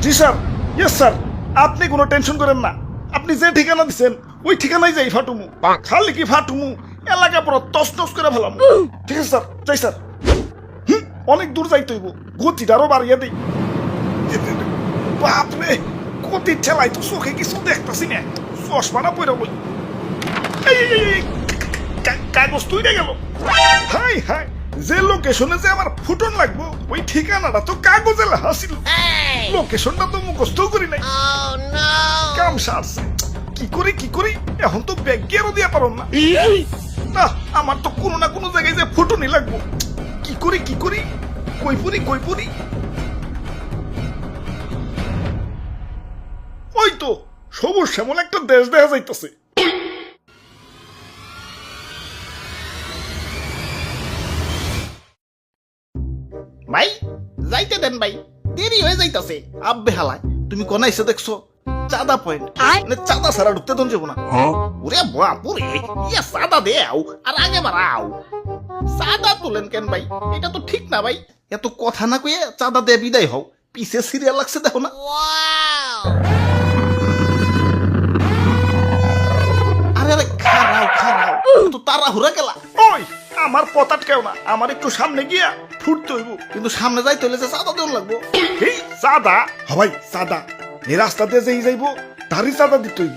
জি sir, yes sir, আপনি কোনো tension করেন না। আপনি যে ঠিকানা দিচ্ছেন ওই ঠিকানায় যাই ফাটুমু। খালি কি ফাটুমু, এলাকা পুরো তছনছ করে ফেলাম। ঠিক আছে স্যার, যাই স্যার। অনেক দূর যাইতে হইব, গতিটা আরো বাড়িয়ে দিই। বাপরে, গতির ঠেলাই তো চোখে কিছু দেখতেছি না, চশমাটা পরে বই। কাগজ তুই গেল। হাই হাই, যে লোকেশনে যে আমার ফুটন লাগবো ওই ঠিকানাটা তো কাগজে লেখা ছিল। লোকেশনটা তো মুখস্থ করি নাই। কাম সারছে, কি করি এখন তো ব্যাগ গিয়ারও দিয়া পারো না। না, আমার তো কোনো না কোনো জায়গায় যে ফুটনই লাগবো। কি করি কই পুরি। ওই তো সবুজ শ্যামল একটা দেশ দেখা যাইতেছে। ভাই যাইতে দেন ভাই, দেরি হয়ে যাইতাছে। আব্বে হালায়, তুমি কোন আইসে দেখছো? চাঁদা পয়েন্ট, মানে চাঁদা ছাড়া ঢুকতে দন যাবো না। ওরে বাপুরে, ইয়া চাঁদা দেও আর আগে বাড়াও। চাঁদা তোলেন কেন ভাই? এটা তো ঠিক না ভাই। এত কথা না কয়ে চাঁদা দিয়ে বিদায় হও, পিছে সিরিয়াল লাগছে দেখো না। আরে আরে খারাও তো তাড়াহুড়া গেলা। ওই আমার পথ আটকেও না, আমার একটু সামনে গিয়া ফুটতে হইব। কিন্তু সামনে যাইতে হলে যে চাঁদা দেওয়া লাগবো। এই চাঁদা হবাই চাঁদা, এই রাস্তা দিয়ে যেই যাইব তারই চাঁদা দিতে হইব।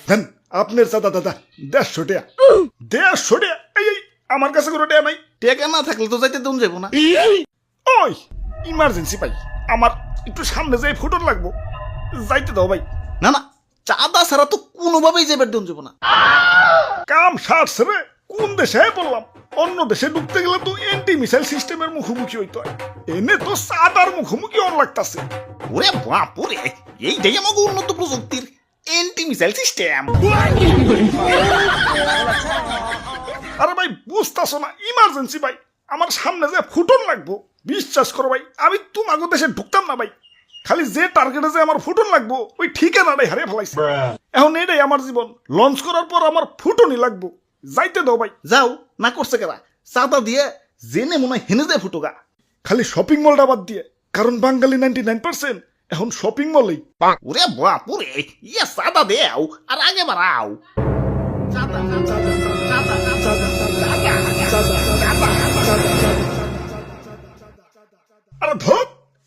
দেন আপনার চাঁদা দাদা 150 টাকা। 150 টাকা? এই আমার কাছে কোনো টাকা নাই। টেকা না থাকলে তো যাইতে দেন যাবো না। ওই ইমার্জেন্সি ভাই, আমার একটু সামনে যাই ফুটন লাগবো, যাইতে দাও ভাই। না না, চাঁদা ছাড়া তো কোনোভাবেই যাবার দেন যাবো না। কাম সারছে রে, কোন দেশে বললাম? অন্য দেশে ঢুকতে গেলে তো এন্টি মিসাইল সিস্টেমের মুখোমুখি হইতে হয়, এনে তো চাঁদার মুখোমুখি অন লাগতাছে। ওরে বাপুরে, এইটাই আমাকে উন্নত প্রযুক্তির এন্টি মিসাইল সিস্টেম। আরে ভাই বুঝতাছো না, ইমার্জেন্সি ভাই, আমার সামনে যে ফুটন লাগবো। বিশ্বাস করো ভাই, আমি তোমাকে দেশে ঢুকতাম না ভাই। খালি যে টার্গেটে যে আমার ফুটন লাগবো ওই ঠিকানাটাই হারিয়ে ফেলাইছে। এখন এটাই আমার জীবন, লঞ্চ করার পর আমার ফুটনই লাগবো, যাইতে দাও ভাই। যাও না, করছে কেরা চাঁদা দিয়ে জেনে মনে হয় হেনে যায় ফুটোগা। খালি শপিং মলটা বাদ দিয়ে, কারণ বাঙালি 99% এখন শপিং মলেই। ওরে বাপুরে, ইয়া চাঁদা দেও আর আগে বাড়াও। আরে ধর,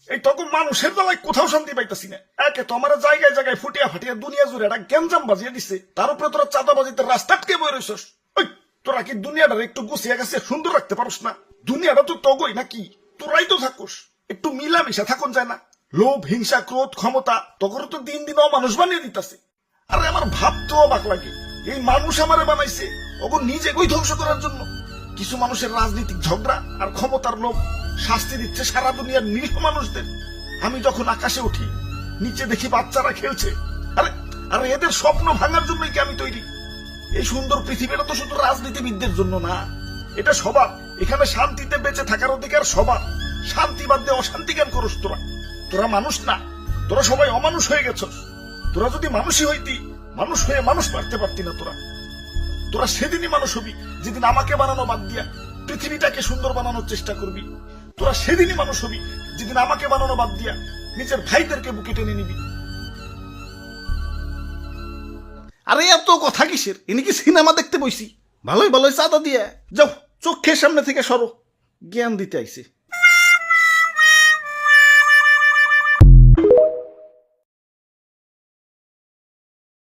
এই তখন মানুষের বেলায় কোথাও শান্তি পাইতেছি না। একে তো আমার জায়গায় জায়গায় ফুটিয়া ফাটিয়া দুনিয়া জুড়ে একটা গ্যাঞ্জাম বাজিয়ে দিছে, তার উপরে তোরা চাঁদাবাজিতে রাস্তা আটকে বই রইছস। ওই তোরা কি দুনিয়াটা একটু গুছিয়ে গেছে সুন্দর রাখতে পারস না? দুনিয়াটা তো তগই নাকি, তোরাই তো থাকুস। একটু মিলামিশা থাকুন যায় না? লোভ, হিংসা, ক্রোধ, ক্ষমতা তখন তো দিন দিন অমানুষ বানিয়ে দিতেছে। আরে আমার ভাবতেও অবাক লাগে, এই মানুষ আমারে বানাইছে ওগো নিজে কই ধ্বংস করার জন্য। কিছু মানুষের রাজনৈতিক ঝগড়া আর ক্ষমতার লোভ শাস্তি দিচ্ছে সারা দুনিয়ার নিরীহ মানুষদের। আমি যখন আকাশে উঠি, নিচে দেখি বাচ্চারা খেলছে। আরে আরে এদের স্বপ্ন ভাঙার জন্যই কি আমি তৈরি? এই সুন্দর পৃথিবীটা তো শুধু রাজনীতিবিদদের জন্য না, এটা সবার। এখানে শান্তিতে বেঁচে থাকার অধিকার সবার। শান্তি বাদ দিয়ে অশান্তি জ্ঞান করস তোরা। তোরা মানুষ না, তোরা সবাই অমানুষ হয়ে গেছস। তোরা যদি মানুষই হইতি, মানুষ হয়ে মানুষ মারতে পারতি না। তোরা সেদিনই মানুষ হবি যেদিন আমাকে বানানো বাদ দিয়া পৃথিবীটাকে সুন্দর বানানোর চেষ্টা করবি। তোরা সেদিনই মানুষ হবি যেদিন আমাকে বানানো বাদ দিয়া নিজের ভাইদেরকে বুকে টেনে নিবি। আরে এত কথা কিসের? ইনি কি সিনেমা দেখতে বইছি? ভালোই চাঁদা দিয়ে যাও, চোখের সামনে থেকে সরো। জ্ঞান দিতে আইছে।